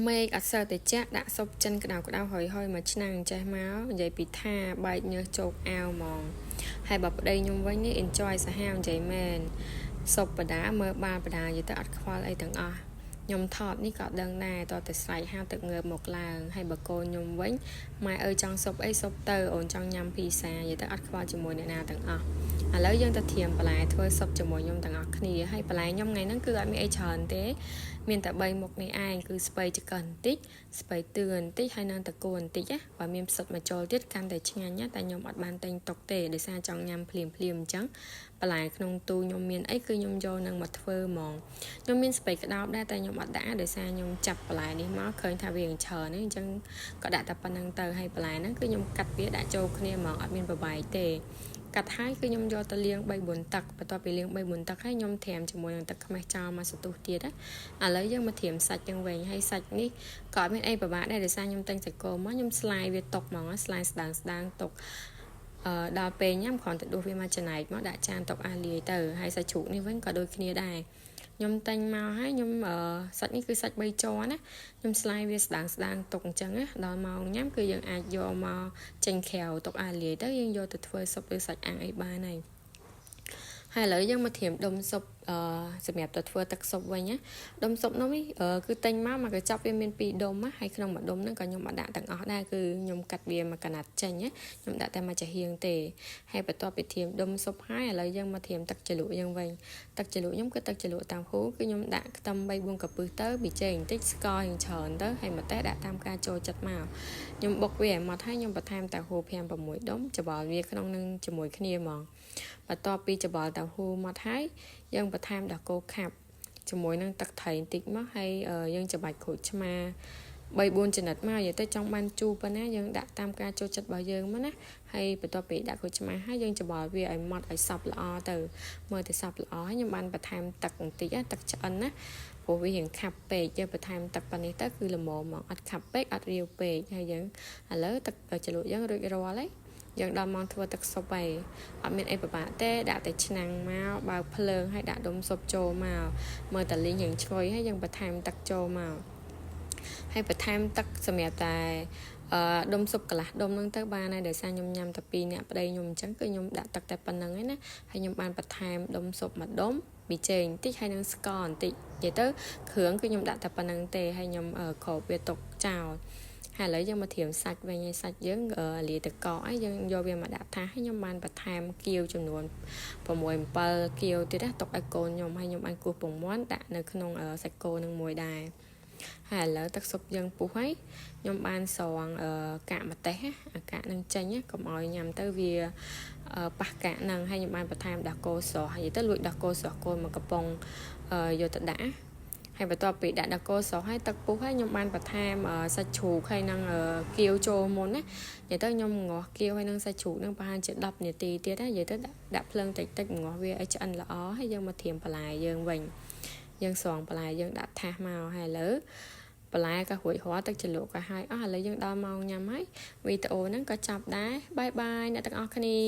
មេអត់សូវតែចាក់ដាក់ស៊ុបចិនក្តៅៗហើយមកឆ្នាំងចេះមកនិយាយពីថាបែកញើសជោគអាវហ្មងហើយបើប្តីខ្ញុំវិញនេះ enjoy សាហាវនិយាយមែនស៊ុបបដាមើលបាល់បដានិយាយទៅអត់ខ្វល់អីទាំងអស់ខ្ញុំថតនេះក៏ដឹងដែរតតែស្រែកហាទឹកងើបមកឡើងហើយបើកូនខ្ញុំវិញម៉ែអើយចង់ស៊ុបអីស៊ុបទៅអូនចង់ញ៉ាំភីសានិយាយទៅអត់ខ្វល់ជាមួយអ្នកណាទាំងអស់ឥឡូវយើងទៅធៀមបន្លែធ្វើស៊ុបជាមួយខ្ញុំទាំងអស់គ្នាហើយបន្លែខ្ញុំថ្ងៃហ្នឹងគឺអត់មានអីច្រើនទេមានតែ3មុខនេះឯងគឺស្ពៃចង្កឹះបន្តិចស្ពៃទឿបន្តិចហើយនឹងតកួនបន្តិចណាបើមានផ្សិតមកចូលទៀតកាន់តែឆ្ងាញ់ណាតែខ្ញុំអត់បានទិញតុកទេដោយសារចង់ញ៉ាំភ្លាមអញ្ចឹងបន្លែក្នុងទូខ្ញុំមានអីគឺខ្ញុំយកនឹងមកធ្វើហ្មងខ្ញុំមានស្ពៃក្តោបដែរតែខ្ញុំអត់ដាក់ដោយសារខ្ញុំចាប់បន្លែនេះមកឃើញថាវាច្រើនអញ្ចឹងក៏ដាក់តែប៉ុណ្្នឹងទៅហើយបន្លែហ្នឹងគឺខ្ញុំកាត់វាដាក់ចូលគ្នាហ្មងអត់មានបបែកទេកាត់ហើយគឺខ្ញុំយកទៅលាង3-4ទឹកបន្ទាប់ពីលាង3-4ទឹកហើយខ្ញុំត្រាំជាមួយនឹងទឹកខ្មេះចោលមកសន្ទុះទៀតណាឥឡូវយើងមកត្រាំសាច់យើងវិញហើយសាច់នេះក៏អត់មានអីពិបាកដែរដោយសារខ្ញុំទិញសាច់គោមកខ្ញុំស្លាយវាទុកហ្មងស្លាយស្ដាងទុកដល់ពេលញ៉ាំគ្រាន់តែដួសវាមកចំណែកមកដាក់ចានទុកអាលាយទៅហើយសាច់ជ្រូកនេះវិញក៏ដូចគ្នាដែរខ្ញុំទិញមកហើយខ្ញុំសាច់នេះគឺសាច់3ជាន់ណាខ្ញុំស្លាយវាស្ដាងទុកអញ្ចឹងណាដល់ម៉ោងញ៉ាំគឺយើងអាចយកមកចេញក្រៅទុកអាលាយទៅយើងយកទៅធ្វើស៊ុបឬសាច់អាំងអីបានហើយឥឡូវយើងមកត្រៀមដុំស៊ុបសម្រាប់ទៅធ្វើទឹកស៊ុបវិញណាដុំស៊ុបនោះគឺទិញមកកញ្ចប់វាមាន2ដុំណាហើយក្នុងមួយដុំហ្នឹងក៏ខ្ញុំអត់ដាក់ទាំងអស់ដែរគឺខ្ញុំកាត់វាមកកណាត់ចេញណាខ្ញុំដាក់តែមួយចាហៀងទេហើយបន្ទាប់ពីត្រៀមដុំស៊ុបហើយឥឡូវយើងមកត្រៀមទឹកជ្រលក់យើងវិញទឹកជ្រលក់ខ្ញុំគឺទឹកជ្រលក់តាមហូរគឺខ្ញុំដាក់ខ្ទឹម3-4កាពឹសទៅប៊ីចេងបន្តិចស្ករយ៉ាងច្រើនទៅហើយម្ទេសដាក់តាមការចូលចិត្តមកខ្ញុំបុកវាឲ្យម៉ត់ហើយខ្ញុំបន្ថែមតាហូរ5-6ដុំច្បល់វាក្នុងនឹងជាមួយគ្នាហ្មងបន្ទាប់ពីច្បល់តាហូរមកហើយយើងបន្ថែមដល់គោខាប់ជាមួយនឹងទឹកត្រីបន្តិចមកហើយយើងច្របាច់ក្រូចឆ្មា3-4ចំណិតមកនិយាយទៅចង់បានជូរប៉ុណ្ណាយើងដាក់តាមការចូលចិត្តរបស់យើងមកណាហើយបន្ទាប់ពីដាក់ក្រូចឆ្មាហើយយើងច្បល់វាឲ្យម៉ត់ឲ្យសព្វល្អទៅមើលទៅសព្វល្អហើយខ្ញុំបានបន្ថែមទឹកបន្តិចទឹកឆ្អិនណាព្រោះវារៀងខាប់ពេកយើងបន្ថែមទឹកប៉ុណ្នេះទៅគឺល្មមហ្មងអត់ខាប់ពេកអត់រាវពេកហើយយើងឥឡូវទឹកជ្រលក់យើងរួចរាល់ហើយយើងដល់ម៉ោងធ្វើទឹកស៊ុបហើយអត់មានអីពិបាកទេដាក់តែឆ្នាំងមកបើកភ្លើងហើយដាក់ដុំស៊ុបចូលមកមើលតលីងយ៉ាងឈ្ងុយហើយយើងបន្ថែមទឹកចូលមកហើយបន្ថែមទឹកសម្រាប់តែដុំស៊ុបកន្លះដុំហ្នឹងទៅបានហើយដោយសារខ្ញុំញ៉ាំតែ2នាក់ប្តីខ្ញុំអញ្ចឹងគឺខ្ញុំដាក់ទឹកតែប៉ុណ្្នឹងឯណាហើយខ្ញុំបានបន្ថែមដុំស៊ុបមួយដុំប៊ីចេងបន្តិចហើយនឹងស្ករបន្តិចនិយាយទៅគ្រឿងគឺខ្ញុំដាក់តែប៉ុណ្្នឹងទេហើយខ្ញុំគ្របវាទុកចោលហើយឥឡូវយើងមកត្រៀមសាច់វិញហើយសាច់យើងលាយទឹកកកហើយយើងយកវាមកដាក់ថាសហើយខ្ញុំបានបន្ថែមគៀវចំនួន6-7គៀវទៀតណាទុកឲ្យកូនខ្ញុំហើយខ្ញុំបានគោះពងមាន់ដាក់នៅក្នុងសាច់គោនឹងមួយដែរហើយឥឡូវទឹកស៊ុបយើងពុះហើយខ្ញុំបានស្រង់កាកម្ទេសណាអាកាកនឹងចេញណាកុំឲ្យញ៉ាំទៅវាប៉ះកាកនឹងហើយខ្ញុំបានបន្ថែមដោះគោស្រស់ហើយទៅលួចដោះគោស្រស់គោមួយកំប៉ុងយកទៅដាក់ហើយបន្ទាប់ពីដាក់ដោះគោស្រស់ហើយទឹកពុះហើយខ្ញុំបានបន្ថែមសាច់ជ្រូកហើយនឹងគៀវចូលមុនណានិយាយទៅខ្ញុំងាស់គៀវហើយនឹងសាច់ជ្រូកនឹងប្រហែលជា10នាទីទៀតណានិយាយទៅដាក់ភ្លើងតិចងាស់វាឲ្យឆ្អិនល្អហើយយើងមកត្រៀមបន្លែយើងវិញយើងស្រង់បន្លែយើងដាក់ថាសមកហើយឥឡូវបន្លែក៏រួចរាល់ទឹកជ្រលក់ក៏ហើយអស់ឥឡូវយើងដល់ម៉ោងញ៉ាំហើយវីដេអូហ្នឹងក៏ចប់ដែរបាយបាយអ្នកទាំងអស់គ្នា